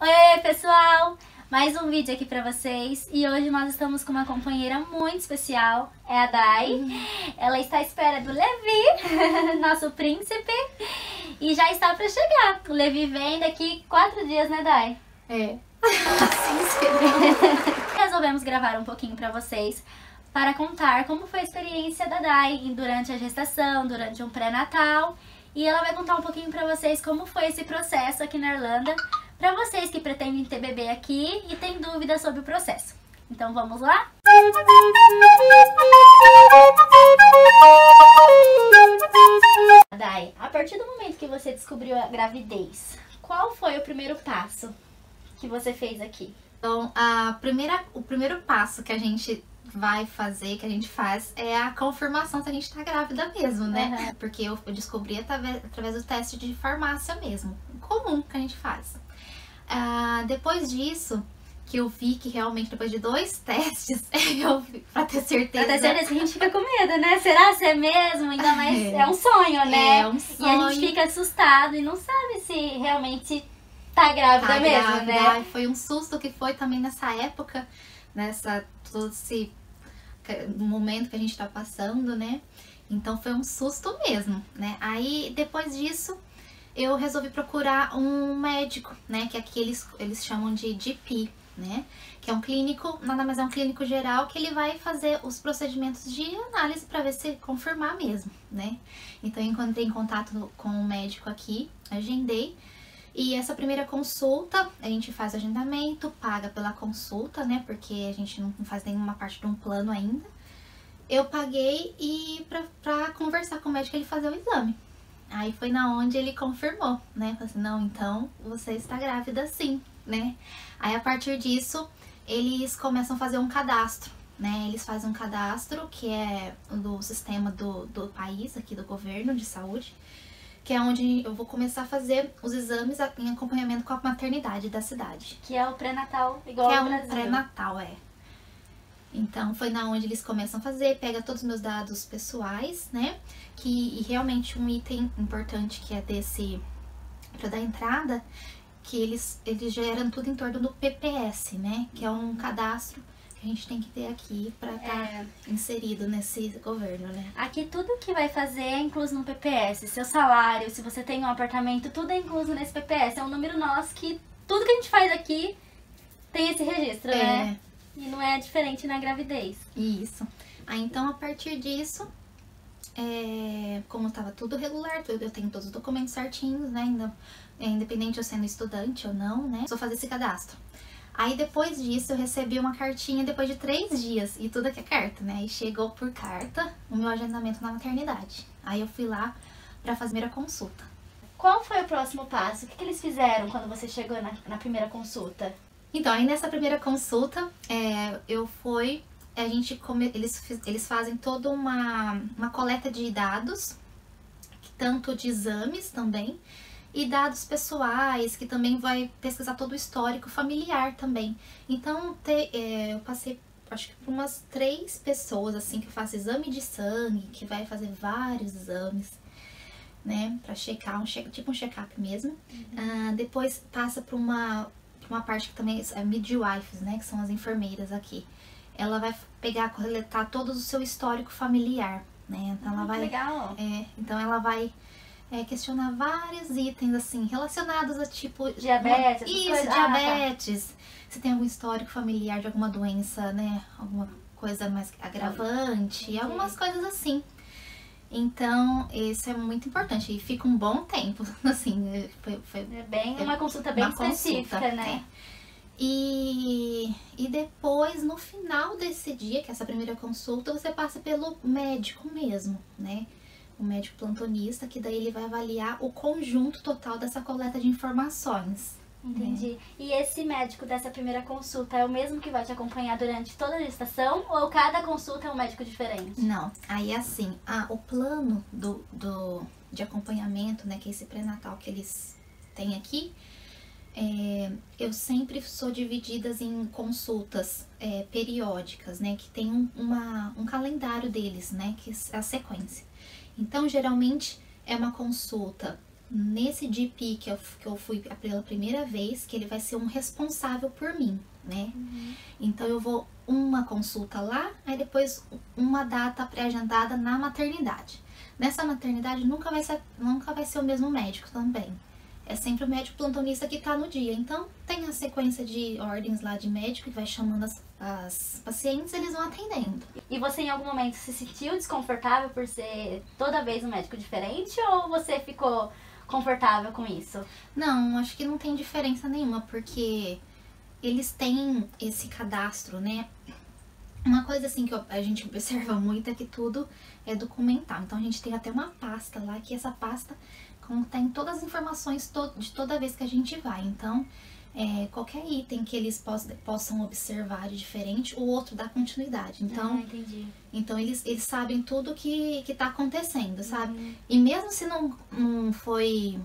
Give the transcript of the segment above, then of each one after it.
Oi, pessoal! Mais um vídeo aqui pra vocês e hoje nós estamos com uma companheira muito especial, é a Dai. Ela está à espera do Levi, nosso príncipe, e já está pra chegar. O Levi vem daqui 4 dias, né, Dai? É. Assim Resolvemos gravar um pouquinho pra vocês para contar como foi a experiência da Dai durante a gestação, durante um pré-natal. E ela vai contar um pouquinho pra vocês como foi esse processo aqui na Irlanda, para vocês que pretendem ter bebê aqui e têm dúvidas sobre o processo. Então vamos lá? Dai, a partir do momento que você descobriu a gravidez, qual foi o primeiro passo que você fez aqui? Então, o primeiro passo que a gente vai fazer, que a gente faz, é a confirmação se a gente tá grávida mesmo, né? Uhum. Porque eu descobri através do teste de farmácia mesmo, comum que a gente faz. Depois disso, que eu vi que realmente depois de 2 testes, pra ter certeza. Pra ter certeza que a gente fica com medo, né? Será se é mesmo? Ainda mais é um sonho, né? É um sonho. E a gente fica assustado e não sabe se realmente tá grávida mesmo, né? Ai, foi um susto que foi também nessa época, todo esse momento que a gente tá passando, né? Então foi um susto mesmo, né? Aí depois disso eu resolvi procurar um médico, né? Que aqui eles chamam de GP, né? Que é um clínico, nada mais é um clínico geral que ele vai fazer os procedimentos de análise para ver se confirmar mesmo, né? Então eu entrei em contato com o médico aqui, agendei. E essa primeira consulta, a gente faz o agendamento, paga pela consulta, né? Porque a gente não faz nenhuma parte de um plano ainda. Eu paguei e pra conversar com o médico ele fazer o exame. Aí foi na onde ele confirmou, né? Falei assim, não, então você está grávida sim, né? Aí a partir disso, eles começam a fazer um cadastro, né? Eles fazem um cadastro que é do sistema do país, aqui do governo de saúde, que é onde eu vou começar a fazer os exames em acompanhamento com a maternidade da cidade. Que é o pré-natal igual Que é ao um Brasil. pré-natal, é. Então foi na onde eles começam a fazer, pega todos os meus dados pessoais, né? E realmente um item importante que é desse, pra dar entrada, que eles geram tudo em torno do PPS, né? Que é um cadastro que a gente tem que ter aqui pra estar inserido nesse governo, né? Aqui tudo que vai fazer é incluso no PPS. Seu salário, se você tem um apartamento, tudo é incluso nesse PPS. É um número nosso que tudo que a gente faz aqui tem esse registro, né? E não é diferente na gravidez. Isso. Aí então a partir disso, como estava tudo regular, eu tenho todos os documentos certinhos, né? Ainda, independente eu sendo estudante ou não, né? Só fazer esse cadastro. Aí depois disso eu recebi uma cartinha depois de 3 dias, e tudo aqui é carta, né? E chegou por carta o meu agendamento na maternidade. Aí eu fui lá pra fazer a primeira consulta. Qual foi o próximo passo? O que eles fizeram quando você chegou na primeira consulta? Então, aí nessa primeira consulta, eles fazem toda uma coleta de dados, tanto de exames também, e dados pessoais, que também vai pesquisar todo o histórico familiar também. Então, eu passei, acho que por umas 3 pessoas, assim, que fazem exame de sangue, que vai fazer vários exames, né, pra checar, tipo um check-up mesmo. Depois passa por uma parte que também é midwives, né, que são as enfermeiras aqui. Ela vai coletar todo o seu histórico familiar, né, então ela vai... Legal. Então ela vai questionar vários itens, assim, relacionados a tipo... Diabetes, essas Isso, coisas. diabetes. Se tem algum histórico familiar de alguma doença, né, alguma coisa mais agravante, algumas coisas assim. Então, isso é muito importante e fica um bom tempo, assim, foi Uma consulta bem específica, né? E depois, no final desse dia, que é essa primeira consulta, você passa pelo médico mesmo, né? O médico plantonista, que daí ele vai avaliar o conjunto total dessa coleta de informações. Entendi. E esse médico dessa primeira consulta é o mesmo que vai te acompanhar durante toda a gestação ou cada consulta é um médico diferente? Não, aí assim, o plano de acompanhamento, né, que é esse pré-natal que eles têm aqui, eu sempre sou divididas em consultas periódicas, né, que tem um calendário deles, né, que é a sequência. Então, geralmente, é uma consulta nesse GP que eu fui pela primeira vez, que ele vai ser um responsável por mim, né? Então eu vou uma consulta lá, aí depois uma data pré-agendada na maternidade. Nessa maternidade nunca vai ser o mesmo médico também. É sempre o médico plantonista que tá no dia. Então tem a sequência de ordens lá de médico que vai chamando as pacientes, eles vão atendendo. E você em algum momento se sentiu desconfortável por ser toda vez um médico diferente ou você ficou confortável com isso? Não, acho que não tem diferença nenhuma, porque eles têm esse cadastro, né? Uma coisa assim que a gente observa muito é que tudo é documentado. Então a gente tem até uma pasta lá, que essa pasta contém todas as informações de toda vez que a gente vai. Então, qualquer item que eles possam observar de diferente, o outro dá continuidade. Então, entendi. Então eles sabem tudo que tá acontecendo, sabe? E mesmo se não foi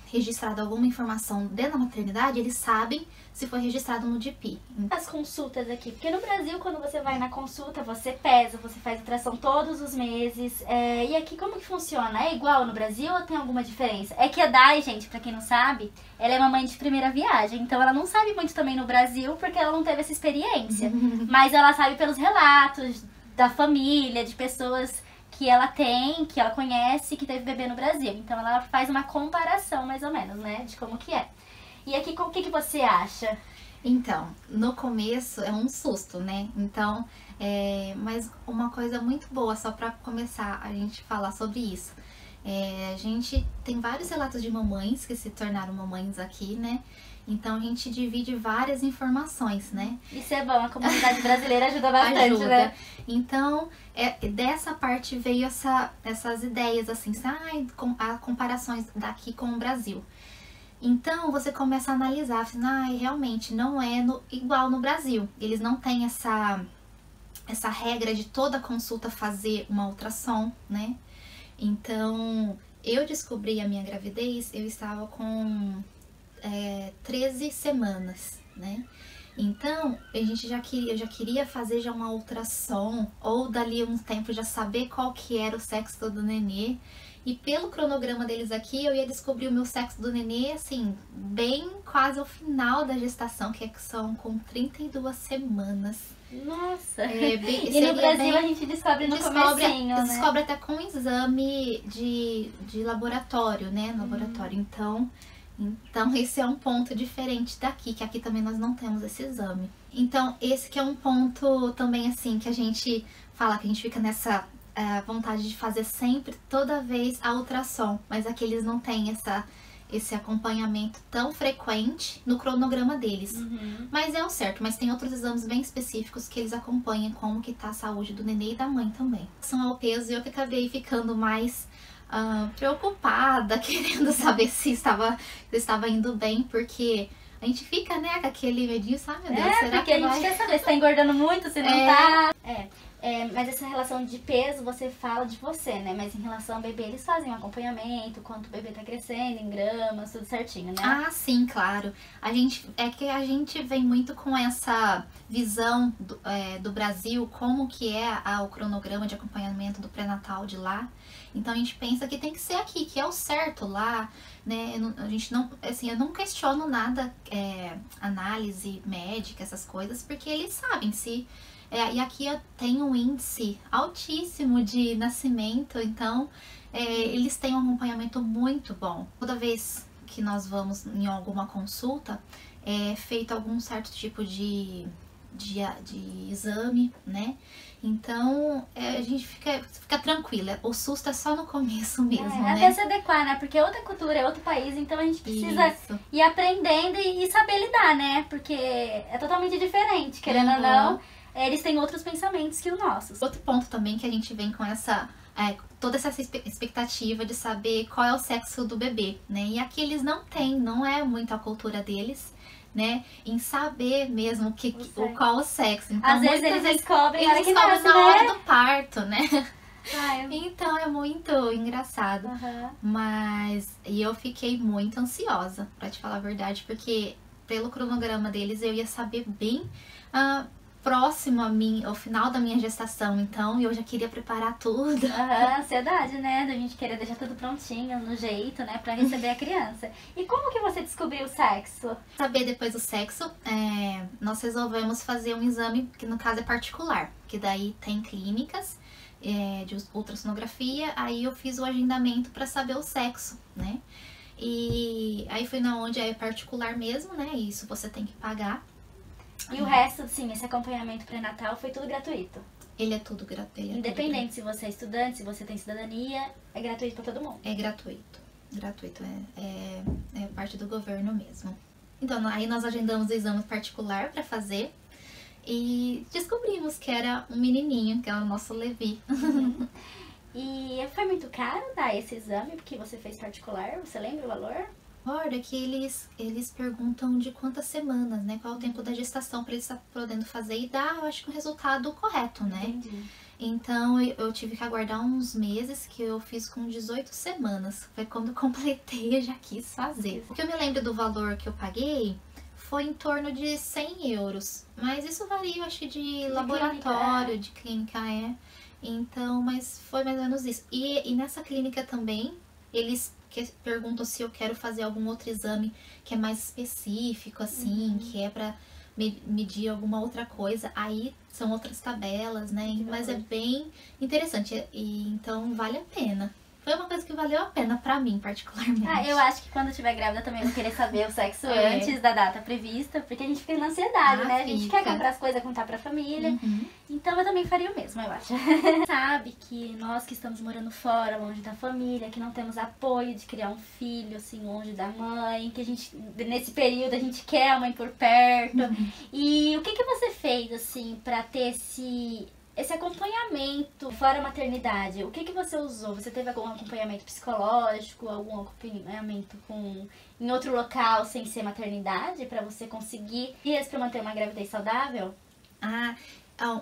registrada alguma informação dentro da maternidade, eles sabem se foi registrado no GP. As consultas aqui, porque no Brasil, quando você vai na consulta, você pesa, você faz ultrassom todos os meses. E aqui como que funciona? É igual no Brasil ou tem alguma diferença? É que a Dai, gente, pra quem não sabe, ela é mamãe de primeira viagem, então ela não sabe muito também no Brasil, porque ela não teve essa experiência. Mas ela sabe pelos relatos da família, de pessoas que ela tem, que ela conhece, que teve bebê no Brasil. Então ela faz uma comparação, mais ou menos, né, de como que é. E aqui, o que você acha? Então, no começo é um susto, né? Então, mas uma coisa muito boa, só pra começar a gente falar sobre isso. A gente tem vários relatos de mamães que se tornaram mamães aqui, né? Então a gente divide várias informações, né? Isso é bom, a comunidade brasileira ajuda bastante, né? Então, dessa parte veio essas ideias, assim, comparações daqui com o Brasil. Então, você começa a analisar, assim, realmente não é igual no Brasil. Eles não têm essa regra de toda consulta fazer uma ultrassom, né? Então, eu descobri a minha gravidez, eu estava com 13 semanas, né? Então, eu já queria fazer já uma ultrassom, ou dali um tempo já saber qual que era o sexo do nenê. E pelo cronograma deles aqui, eu ia descobrir o meu sexo do nenê, assim, bem quase ao final da gestação, que são com 32 semanas. Nossa! E no Brasil a gente descobre no comecinho, né? Descobre até com um exame de laboratório, né? No laboratório. Então, esse é um ponto diferente daqui, que aqui também nós não temos esse exame. Então, esse que é um ponto também, assim, que a gente fala, que a gente fica nessa vontade de fazer sempre, toda vez, a ultrassom. Mas aqui eles não têm esse acompanhamento tão frequente no cronograma deles. Mas é o certo, mas tem outros exames bem específicos que eles acompanham como que tá a saúde do nenê e da mãe também. São ao peso, e eu que acabei ficando mais preocupada, querendo saber se estava indo bem, porque a gente fica, né, com aquele medinho, sabe, meu Deus, será que a gente quer saber se tá engordando muito, se não tá. Mas essa relação de peso, você fala de você, né? Mas em relação ao bebê, eles fazem um acompanhamento, quanto o bebê tá crescendo, em gramas, tudo certinho, né? Ah, sim, claro. A gente vem muito com essa visão do Brasil, como que é o cronograma de acompanhamento do pré-natal de lá. Então a gente pensa que tem que ser aqui, que é o certo lá, né? A gente não, assim, eu não questiono nada, análise médica, essas coisas, porque eles sabem se... e aqui tem um índice altíssimo de nascimento, então eles têm um acompanhamento muito bom. Toda vez que nós vamos em alguma consulta, é feito algum certo tipo de exame, né? Então a gente fica tranquila. O susto é só no começo mesmo, né? Até se adequar, né? Porque é outra cultura, é outro país, então a gente precisa ir aprendendo e saber lidar, né? Porque é totalmente diferente, querendo ou não. Eles têm outros pensamentos que os nossos. Outro ponto também que a gente vem com toda essa expectativa de saber qual é o sexo do bebê, né? E aqui eles não têm, não é muito a cultura deles, né? Em saber mesmo qual o sexo. Então, às vezes eles descobrem na hora do parto, né? Ai. Então é muito engraçado. E eu fiquei muito ansiosa, pra te falar a verdade, porque pelo cronograma deles eu ia saber bem... próximo ao final da minha gestação, então eu já queria preparar tudo. Ansiedade, né? Da gente querer deixar tudo prontinho, no jeito, né? Pra receber a criança. E como que você descobriu o sexo? Saber depois do sexo, nós resolvemos fazer um exame, que no caso é particular, que daí tem clínicas de ultrassonografia, aí eu fiz o agendamento para saber o sexo, né? E aí foi na onde é particular mesmo, né? Isso você tem que pagar. E o resto, sim, esse acompanhamento pré-natal foi tudo gratuito? Ele é tudo gratuito. Independente se você é estudante, se você tem cidadania, é gratuito para todo mundo? É gratuito. Gratuito, é parte do governo mesmo. Então, aí nós agendamos o exame particular para fazer e descobrimos que era um menininho, que é o nosso Levi. E foi muito caro dar esse exame porque você fez particular? Você lembra o valor? Olha, que eles perguntam de quantas semanas, né? Qual é o tempo da gestação para eles estar podendo fazer e dar, eu acho que o resultado correto, né? Entendi. Então eu tive que aguardar uns meses, que eu fiz com 18 semanas. Foi quando eu completei, eu já quis fazer. O que eu me lembro do valor que eu paguei foi em torno de 100 euros. Mas isso varia, eu acho que de laboratório, de clínica, Então, mas foi mais ou menos isso. E nessa clínica também, eles perguntam se eu quero fazer algum outro exame que é mais específico, assim, que é pra medir alguma outra coisa. Aí são outras tabelas, né? Mas é bem interessante. E então vale a pena. Foi uma coisa que valeu a pena pra mim, particularmente. Eu acho que quando eu estiver grávida também vou querer saber o sexo antes da data prevista, porque a gente fica na ansiedade, né? A gente quer comprar as coisas, contar pra família. Então eu também faria o mesmo, eu acho. Sabe que nós que estamos morando fora, longe da família, que não temos apoio de criar um filho, assim, longe da mãe, que a gente, nesse período, a gente quer a mãe por perto. E o que você fez, assim, pra ter esse acompanhamento fora a maternidade? O que você usou? Você teve algum acompanhamento psicológico, algum acompanhamento em outro local sem ser maternidade, para você conseguir para manter uma gravidez saudável?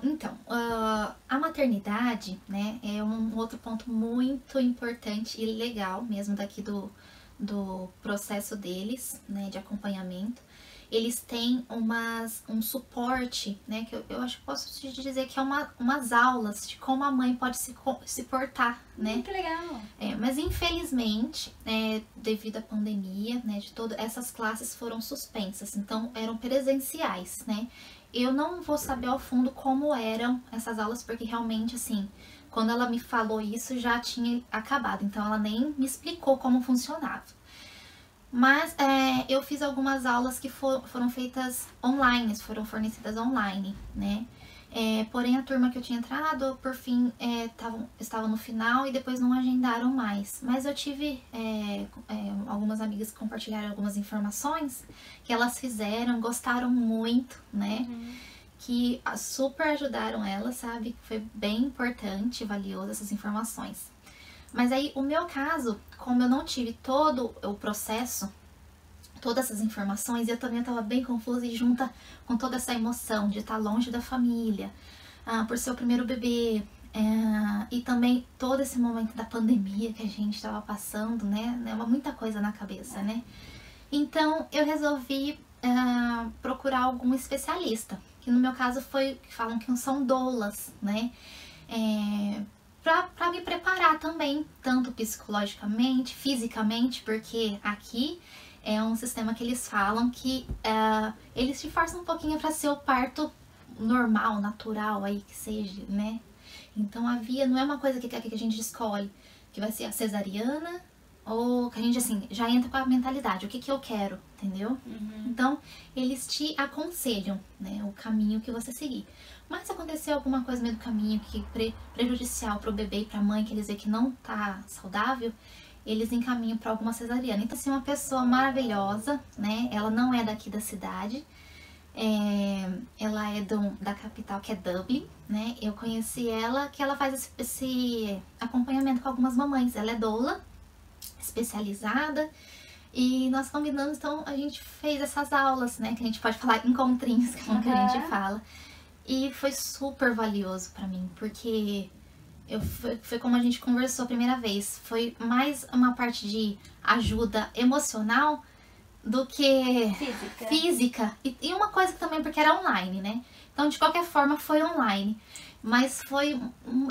Então, a maternidade, né, é um outro ponto muito importante e legal mesmo daqui do processo deles, né, de acompanhamento. Eles têm um suporte, né, que eu acho que posso te dizer que é umas aulas de como a mãe pode se portar, né? Que legal! Mas infelizmente, devido à pandemia, né, essas classes foram suspensas, então eram presenciais, né? Eu não vou saber ao fundo como eram essas aulas, porque realmente, assim, quando ela me falou isso já tinha acabado, então ela nem me explicou como funcionava. Mas eu fiz algumas aulas que foram feitas online, foram fornecidas online, né? Porém, a turma que eu tinha entrado, por fim, estava no final e depois não agendaram mais. Mas eu tive algumas amigas que compartilharam algumas informações que elas fizeram, gostaram muito, né? Que super ajudaram elas, sabe? Foi bem importante e valioso essas informações. Mas aí, o meu caso, como eu não tive todo o processo, todas essas informações, eu também estava bem confusa e junta com toda essa emoção de estar longe da família, por ser o primeiro bebê, e também todo esse momento da pandemia que a gente estava passando, né? Muita coisa na cabeça, né? Então, eu resolvi procurar algum especialista, que no meu caso falam que são doulas, né? Pra me preparar também, tanto psicologicamente, fisicamente, porque aqui é um sistema que eles falam que eles te forçam um pouquinho para ser o parto normal, natural aí que seja, né? Então não é uma coisa que a gente escolhe, que vai ser a cesariana, ou que a gente assim, já entra com a mentalidade, o que eu quero, entendeu? Então, eles te aconselham, né, o caminho que você seguir. Mas se acontecer alguma coisa no meio do caminho que prejudicial para o bebê e para a mãe, que eles veem que não tá saudável, eles encaminham para alguma cesariana. Então, assim, uma pessoa maravilhosa, né? Ela não é daqui da cidade, ela é da capital, que é Dublin, né? Eu conheci ela, que ela faz esse acompanhamento com algumas mamães. Ela é doula, especializada, e nós combinamos, então a gente fez essas aulas, né? Que a gente pode falar encontrinhos, como que a gente fala. E foi super valioso pra mim, porque foi como a gente conversou a primeira vez. Foi mais uma parte de ajuda emocional do que Física. E uma coisa que também porque era online, né? Então, de qualquer forma, foi online. Mas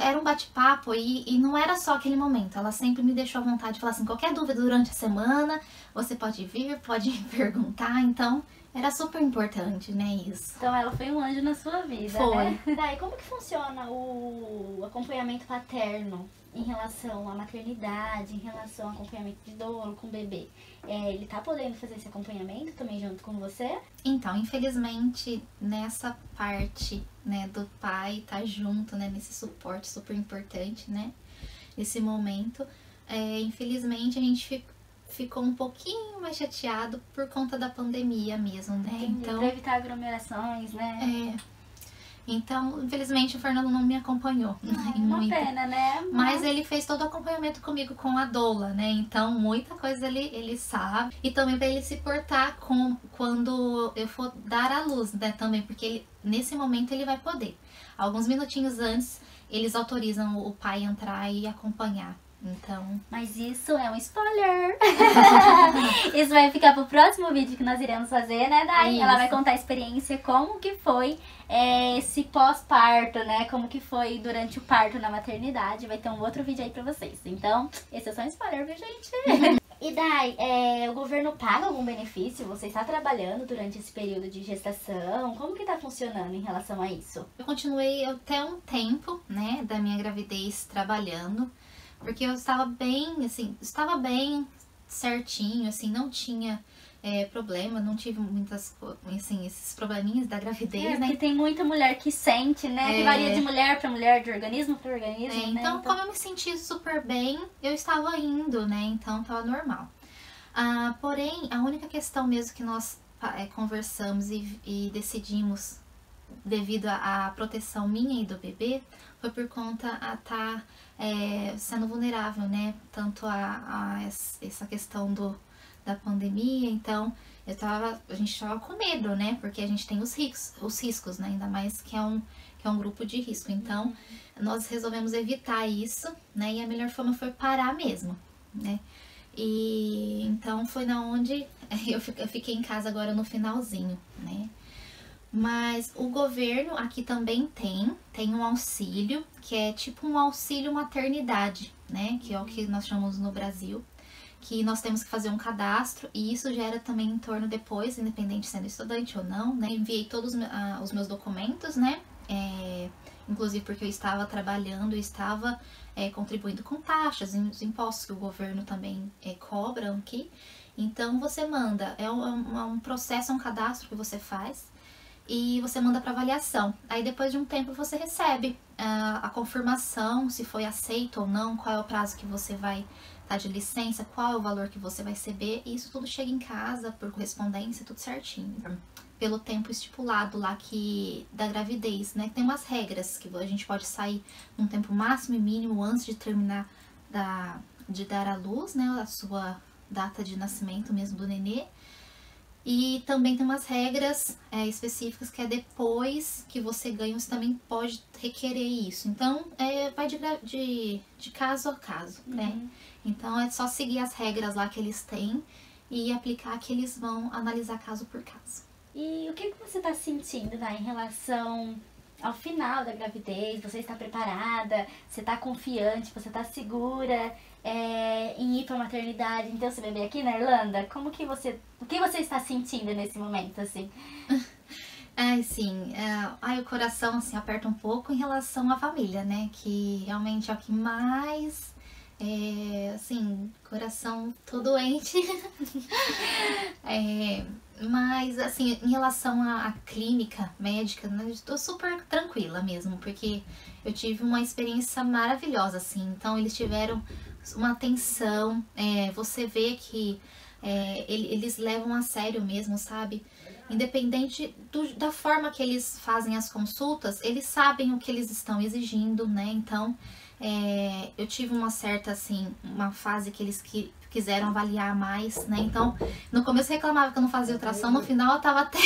era um bate-papo e não era só aquele momento. Ela sempre me deixou à vontade de falar assim, qualquer dúvida durante a semana, você pode vir, pode perguntar. Então, era super importante, né, isso. Então ela foi um anjo na sua vida, Foi. né? Daí, como que funciona o acompanhamento paterno em relação à maternidade, em relação ao acompanhamento de dor com o bebê? Ele tá podendo fazer esse acompanhamento também junto com você? Então, infelizmente, nessa parte, né, do pai tá junto, né, nesse suporte super importante, né, nesse momento, infelizmente a gente ficou um pouquinho mais chateado por conta da pandemia mesmo, né? Entendi. Então, pra evitar aglomerações, né? Então, infelizmente, o Fernando não me acompanhou. Uma pena, né? Mas ele fez todo o acompanhamento comigo com a doula, né? Então, muita coisa ele sabe. E também pra ele se portar quando eu for dar à luz, né? Também, porque nesse momento ele vai poder. Alguns minutinhos antes, eles autorizam o pai entrar e acompanhar. Então... Mas isso é um spoiler! Isso vai ficar pro próximo vídeo que nós iremos fazer, né, Dai? Ela vai contar a experiência, como que foi esse pós-parto, né? Como que foi durante o parto na maternidade. Vai ter um outro vídeo aí pra vocês. Então, esse é só um spoiler, viu, gente? E Dai, o governo paga algum benefício? Você está trabalhando durante esse período de gestação? Como que tá funcionando em relação a isso? Eu continuei até um tempo, né, da minha gravidez trabalhando. Porque eu estava bem, assim, certinho, assim, não tinha problema, não tive muitas, assim, esses probleminhas da gravidez, né? Porque tem muita mulher que sente, né? Que varia de mulher pra mulher, de organismo pra organismo, né? Então, como eu me senti super bem, eu estava indo, né? Então, estava normal. Porém, a única questão mesmo que nós conversamos e decidimos, devido à proteção minha e do bebê, foi por conta a estar sendo vulnerável, né? Tanto a essa questão da pandemia, então a gente estava com medo, né? Porque a gente tem os riscos, né? Ainda mais que é um grupo de risco. Então, nós resolvemos evitar isso, né? E a melhor forma foi parar mesmo, né? E então foi na onde eu fiquei em casa agora no finalzinho, né? Mas o governo aqui também tem um auxílio, que é tipo um auxílio maternidade, né? Que é o que nós chamamos no Brasil, que nós temos que fazer um cadastro e isso gera também em torno depois, independente sendo estudante ou não, né? Enviei todos os meus documentos, né? Inclusive porque eu estava trabalhando, estava contribuindo com taxas e os impostos que o governo também cobra aqui. Então você manda, é um processo, um cadastro que você faz. E você manda para avaliação. Aí depois de um tempo você recebe a confirmação, se foi aceito ou não, qual é o prazo que você vai estar de licença, qual é o valor que você vai receber. E isso tudo chega em casa por correspondência, tudo certinho. Pelo tempo estipulado lá da gravidez, né? Tem umas regras que a gente pode sair num tempo máximo e mínimo antes de terminar de dar à luz, né? A sua data de nascimento mesmo do nenê. E também tem umas regras específicas que depois que você ganha, você também pode requerer isso. Então, vai de caso a caso, né? Então, é só seguir as regras lá que eles têm e aplicar que eles vão analisar caso por caso. E o que você está sentindo, em relação ao final da gravidez? Você está preparada? Você está confiante? Você está segura em ir para a maternidade, em ter o seu bebê aqui na Irlanda? O que você está sentindo nesse momento, assim? Sim. O coração, assim, aperta um pouco em relação à família, né? Que realmente é o que mais... assim, coração todo doente. Mas, assim, em relação à clínica médica, né, eu tô super tranquila mesmo, porque eu tive uma experiência maravilhosa, assim. Então, eles tiveram uma atenção, você vê que eles levam a sério mesmo, sabe? Independente da forma que eles fazem as consultas, eles sabem o que eles estão exigindo, né? Então, eu tive uma certa, assim, uma fase que eles quiseram avaliar mais, né? Então, no começo eu reclamava que eu não fazia ultrassom, no final eu tava até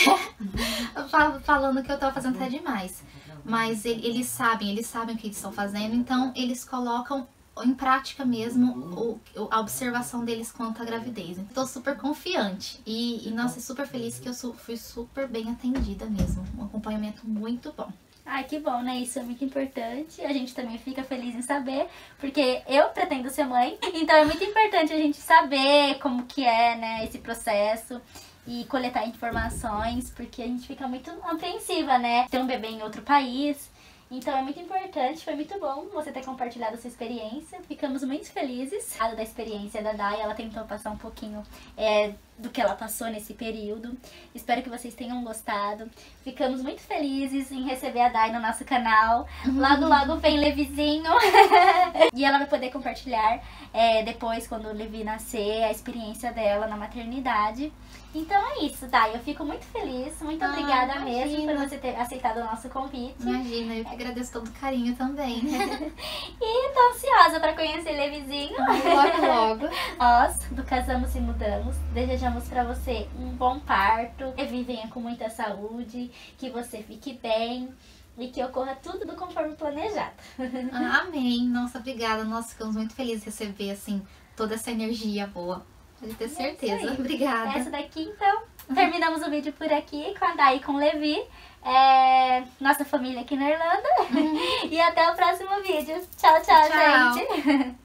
falando que eu tava fazendo até demais. Mas eles sabem o que eles estão fazendo, então eles colocam em prática mesmo a observação deles quanto à gravidez. Tô super confiante e nossa, super feliz que eu fui super bem atendida mesmo. Um acompanhamento muito bom. Ai, que bom, né? Isso é muito importante. A gente também fica feliz em saber, porque eu pretendo ser mãe, então é muito importante a gente saber como que é, né, esse processo e coletar informações, porque a gente fica muito apreensiva, né? Ter um bebê em outro país. Então é muito importante, foi muito bom você ter compartilhado a sua experiência. Ficamos muito felizes da experiência da Dai. Ela tentou passar um pouquinho do que ela passou nesse período. Espero que vocês tenham gostado. Ficamos muito felizes em receber a Dai no nosso canal. Logo, logo vem Levizinho. E ela vai poder compartilhar depois, quando o Levi nascer, a experiência dela na maternidade. Então é isso, Dai. Eu fico muito feliz. Muito obrigada mesmo por você ter aceitado o nosso convite. Imagina, eu que agradeço todo o carinho também. E tô ansiosa pra conhecer Levizinho. Logo, logo. Nós, do Casamos e Mudamos, desejamos pra você um bom parto. Que venha com muita saúde, que você fique bem e que ocorra tudo do conforme planejado. Amém. Nossa, obrigada. Nós ficamos muito felizes de receber, assim, toda essa energia boa. Pode ter certeza. Obrigada. Essa daqui, então, terminamos o vídeo por aqui com a Dai e com o Levi. Nossa família aqui na Irlanda. E até o próximo vídeo. Tchau, tchau, gente.